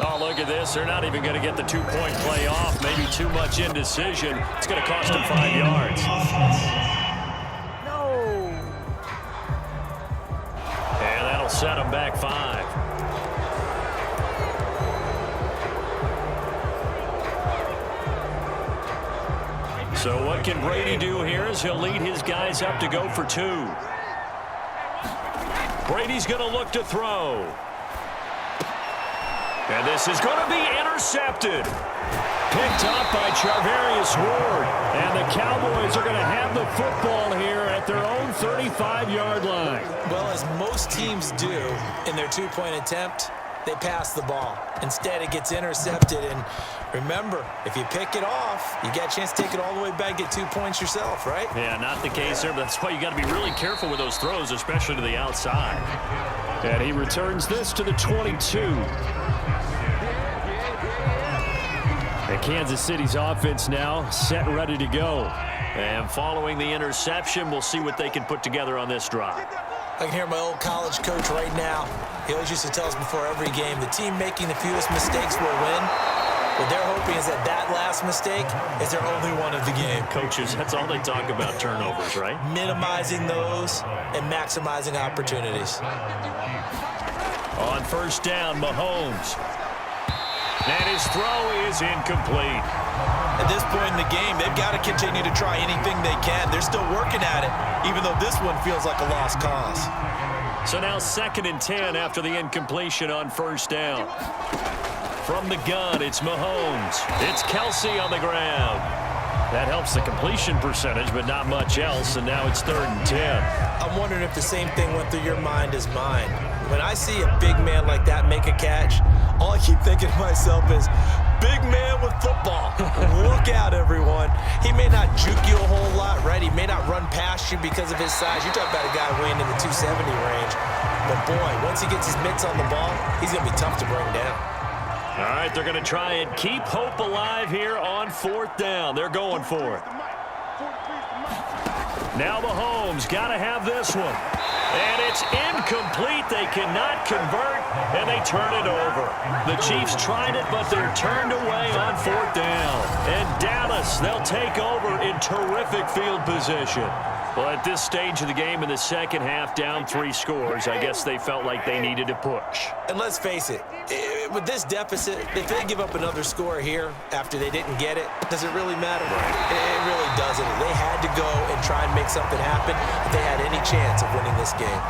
Oh, look at this. They're not even going to get the two-point play off. Maybe too much indecision. It's going to cost them 5 yards. No. And that'll set them back 5. So what can Brady do here as he'll lead his guys up to go for 2. Brady's going to look to throw. And this is going to be intercepted. Picked up by Charvarius Ward. And the Cowboys are going to have the football here at their own 35-yard line. Well, as most teams do in their two-point attempt, they pass the ball. Instead, it gets intercepted. And remember, if you pick it off, you get a chance to take it all the way back, get 2 points yourself, right? Yeah, not the case there, but that's why you got to be really careful with those throws, especially to the outside. And he returns this to the 22. And Kansas City's offense now set and ready to go. And following the interception, we'll see what they can put together on this drive. I can hear my old college coach right now. He always used to tell us before every game, the team making the fewest mistakes will win. What they're hoping is that that last mistake is their only one of the game. Coaches, that's all they talk about, turnovers, right? Minimizing those and maximizing opportunities. On first down, Mahomes. And his throw is incomplete. At this point in the game, they've got to continue to try anything they can. They're still working at it, even though this one feels like a lost cause. So now 2nd and 10 after the incompletion on first down. From the gun, it's Mahomes. It's Kelsey on the ground. That helps the completion percentage, but not much else, and now it's 3rd and 10. I'm wondering if the same thing went through your mind as mine. When I see a big man like that make a catch, all I keep thinking to myself is, big man with football. Look out, everyone. He may not juke you a whole lot, right? He may not run past you because of his size. You're talking about a guy weighing in the 270 range. But, boy, once he gets his mitts on the ball, he's going to be tough to bring down. All right, they're going to try and keep hope alive here on 4th down. They're going for it. Now Mahomes got to have this one. And it's incomplete. They cannot convert, and they turn it over. The Chiefs tried it, but they're turned away on 4th down. And Dallas, they'll take over in terrific field position. Well, at this stage of the game in the second half, down 3 scores, I guess they felt like they needed to push. And let's face it, with this deficit, if they give up another score here after they didn't get it, does it really matter? It really doesn't. They had to go and try and make something happen if they had any chance of winning this game.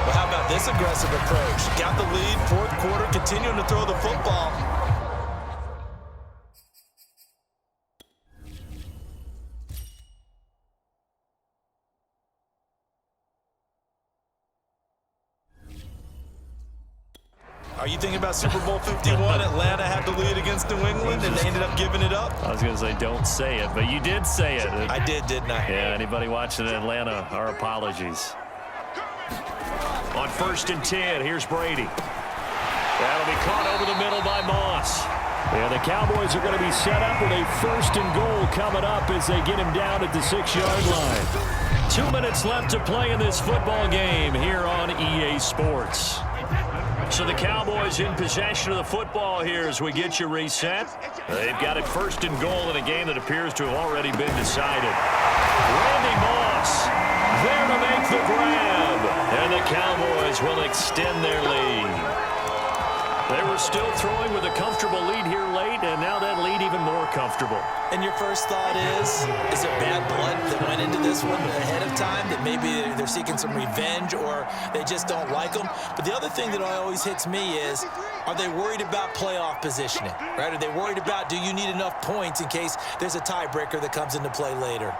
Well, how about this aggressive approach? Got the lead, 4th quarter, continuing to throw the football. Are you thinking about Super Bowl 51? Atlanta had the lead against New England, and they ended up giving it up? I was going to say, don't say it, but you did say it. I did, didn't I? Yeah, anybody watching in Atlanta, our apologies. On 1st and 10, here's Brady. That'll be caught over the middle by Moss. Yeah, the Cowboys are going to be set up with a 1st and goal coming up as they get him down at the 6-yard line. 2 minutes left to play in this football game here on EA Sports. So the Cowboys in possession of the football here as we get you reset. They've got it 1st and goal in a game that appears to have already been decided. Randy Moss there to make the grab. And the Cowboys will extend their lead. They were still throwing with a comfortable lead here late, and now that lead even more comfortable. And your first thought is there bad blood that went into this one ahead of time, that maybe they're seeking some revenge or they just don't like them? But the other thing that always hits me is, are they worried about playoff positioning, right? Are they worried about, do you need enough points in case there's a tiebreaker that comes into play later?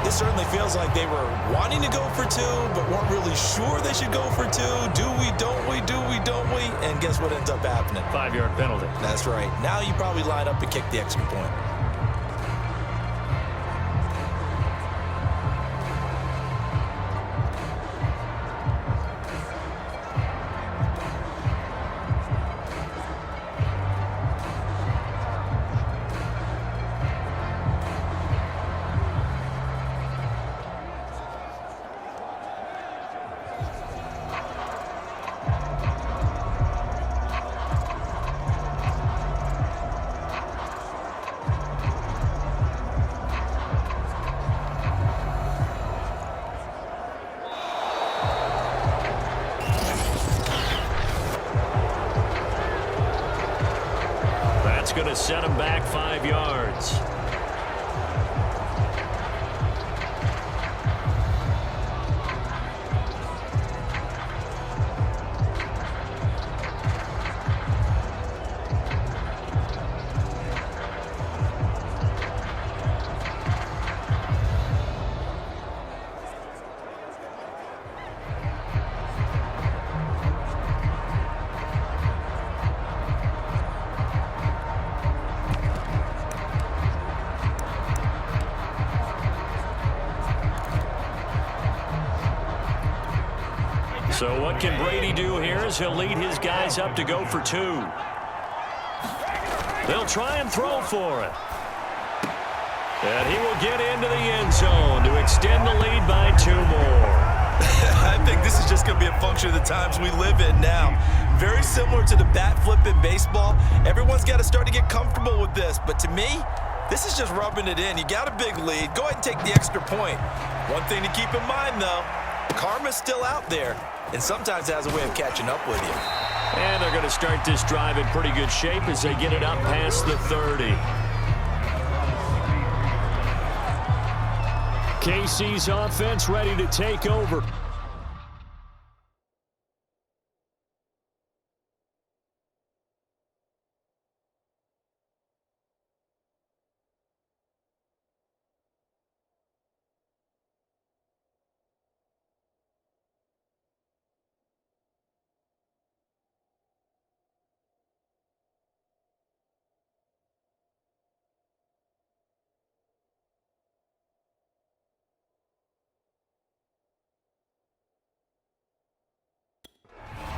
This certainly feels like they were wanting to go for 2, but weren't really sure they should go for 2. Do we, don't we, do we, don't we? And guess what ends up happening? 5-yard penalty. That's right. Now you probably line up and kick the extra point. set him back 5 yards. So what can Brady do here as he'll lead his guys up to go for 2. They'll try and throw for it. And he will get into the end zone to extend the lead by 2 more. I think this is just going to be a function of the times we live in now. Very similar to the bat flip in baseball. Everyone's got to start to get comfortable with this. But to me, this is just rubbing it in. You got a big lead. Go ahead and take the extra point. One thing to keep in mind, though, karma's still out there. And sometimes it has a way of catching up with you. And they're going to start this drive in pretty good shape as they get it up past the 30. KC's offense ready to take over.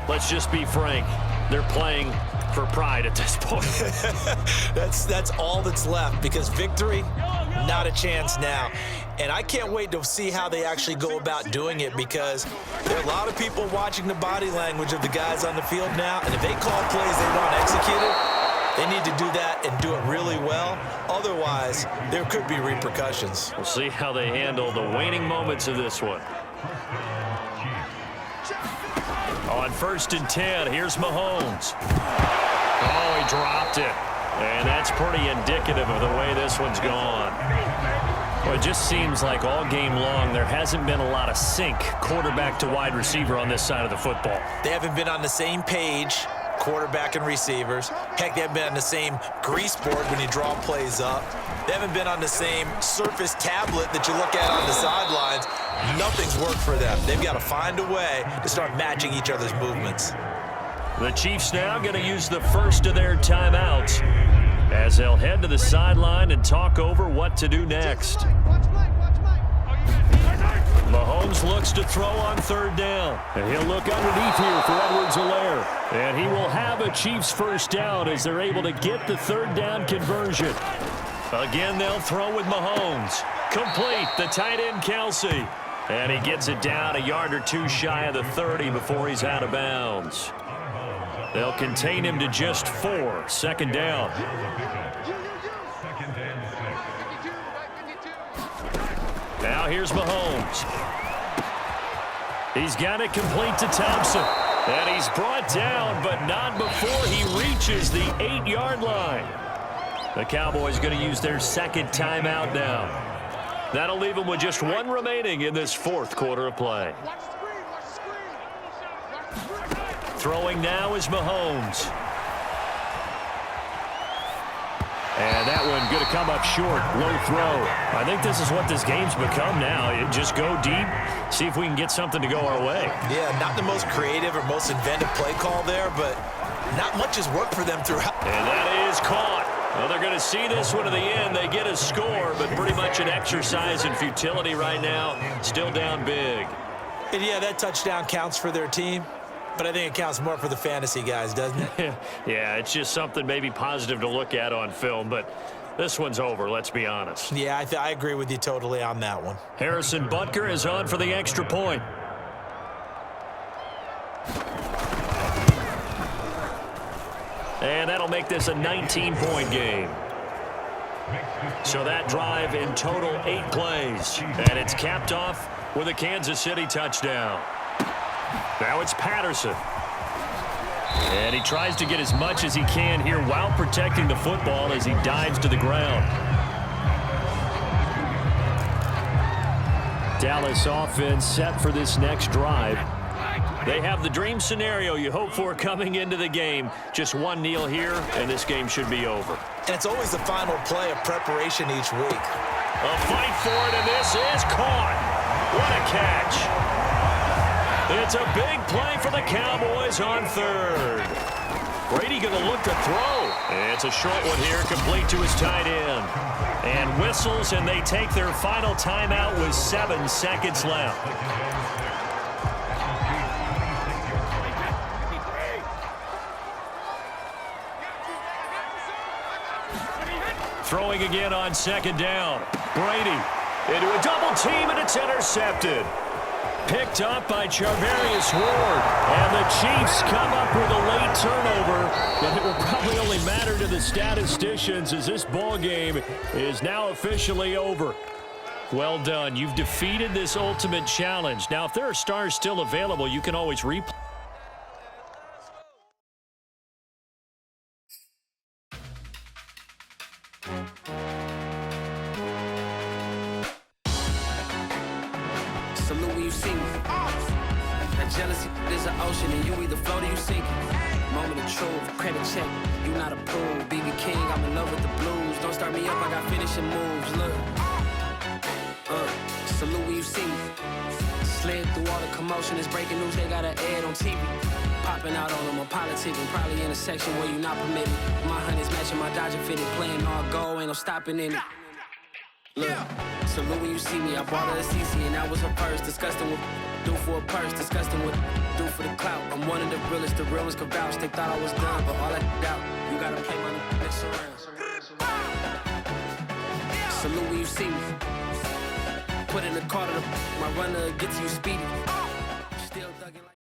Let's just be frank. They're playing for pride at this point. That's all that's left, because victory, not a chance now. And I can't wait to see how they actually go about doing it, because there are a lot of people watching the body language of the guys on the field now, and if they call plays they want executed, they need to do that and do it really well. Otherwise, there could be repercussions. We'll see how they handle the waning moments of this one. On 1st and 10, here's Mahomes. Oh, he dropped it. And that's pretty indicative of the way this one's gone. Well, it just seems like all game long there hasn't been a lot of sync quarterback to wide receiver on this side of the football. They haven't been on the same page, quarterback and receivers. Heck, they haven't been on the same grease board when you draw plays up. They haven't been on the same Surface tablet that you look at on the sidelines. Nothing's worked for them. They've got to find a way to start matching each other's movements. The Chiefs now going to use the first of their timeouts as they'll head to the sideline and talk over what to do next. Mahomes looks to throw on 3rd down. And he'll look underneath here for Edwards-Helaire. And he will have a Chiefs first down as they're able to get the 3rd down conversion. Again, they'll throw with Mahomes. Complete, the tight end, Kelsey. And he gets it down a yard or 2 shy of the 30 before he's out of bounds. They'll contain him to just 4. 2nd down. Now here's Mahomes. He's got it complete to Thompson. And he's brought down, but not before he reaches the 8-yard line. The Cowboys going to use their 2nd timeout now. That'll leave them with just 1 remaining in this 4th quarter of play. Throwing now is Mahomes. And that one going to come up short. Low throw. I think this is what this game's become now. Just go deep, see if we can get something to go our way. Yeah, not the most creative or most inventive play call there, but not much has worked for them throughout. And that is caught. Well, they're going to see this one to the end. They get a score, but pretty much an exercise in futility right now. Still down big. And yeah, that touchdown counts for their team, but I think it counts more for the fantasy guys, doesn't it? Yeah, it's just something maybe positive to look at on film, but this one's over, let's be honest. Yeah, I agree with you totally on that one. Harrison Butker is on for the extra point. And that'll make this a 19-point game. So that drive in total 8 plays. And it's capped off with a Kansas City touchdown. Now it's Patterson. And he tries to get as much as he can here while protecting the football as he dives to the ground. Dallas offense set for this next drive. They have the dream scenario you hope for coming into the game. Just one kneel here, and this game should be over. And it's always the final play of preparation each week. A fight for it, and this is caught. What a catch. It's a big play for the Cowboys on third. Brady going to look to throw. It's a short one here, complete to his tight end. And whistles, and they take their final timeout with 7 seconds left. Throwing again on second down. Brady into a double team, and it's intercepted. Picked up by Charvarius Ward. And the Chiefs come up with a late turnover. But it will probably only matter to the statisticians as this ball game is now officially over. Well done. You've defeated this ultimate challenge. Now, if there are stars still available, you can always replay. Salute when you see me. That jealousy is an ocean, and you either float or you sink it. Moment of truth, credit check. You not approved. BB King, I'm in love with the blues. Don't start me up, I got finishing moves. Look. Salute when you see me. Slid through all the commotion. It's breaking news, they got an ad on TV. Popping out on them, I'm politicking. Probably in a section where you not permitted. My honey's matching my Dodger fitted. Playing all go, ain't no stopping in it. Look, salute when you see me. I bought her a CC and that was her purse. Disgusting with do for a purse. Disgusting with do for the clout. I'm one of the realest. The realest could vouch. They thought I was done, but all I doubt. You gotta play my next around. Salute when you see me. Put in the car to my runner gets you speedy. Still thugging like.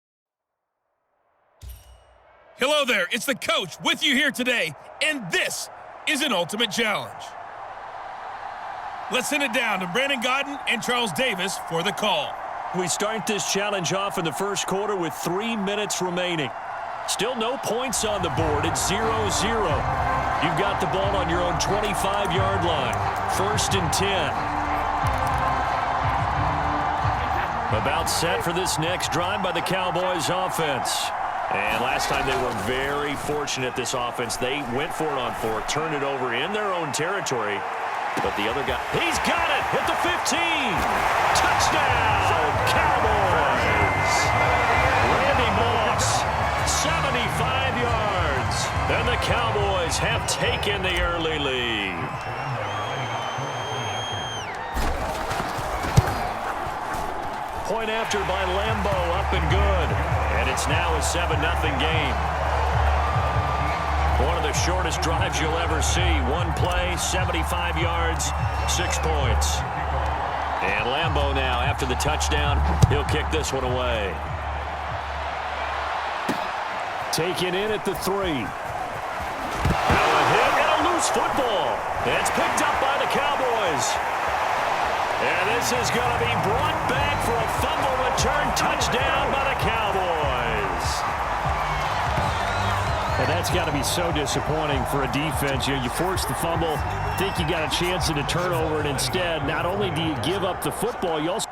Hello there, it's the coach with you here today, and this is an ultimate challenge. Let's send it down to Brandon Godden and Charles Davis for the call. We start this challenge off in the first quarter with 3 minutes remaining. Still no points on the board. It's 0-0. You've got the ball on your own 25-yard line. 1st and 10. About set for this next drive by the Cowboys offense. And last time they were very fortunate, this offense. They went for it on 4th, turned it over in their own territory. But the other guy, he's got it at the 15. Touchdown, Cowboys. Randy Moss, 75 yards. And the Cowboys have taken the early lead. Point after by Lambo, up and good. And it's now a 7-0 game. One of the shortest drives you'll ever see. One play, 75 yards, 6 points. And Lambo now, after the touchdown, he'll kick this one away. Taken in at the 3. Now a hit and a loose football. It's picked up by the Cowboys. And this is going to be brought back for a fumble return touchdown by the Cowboys. And that's got to be so disappointing for a defense. You force the fumble, think you got a chance at a turnover, and instead, not only do you give up the football, you also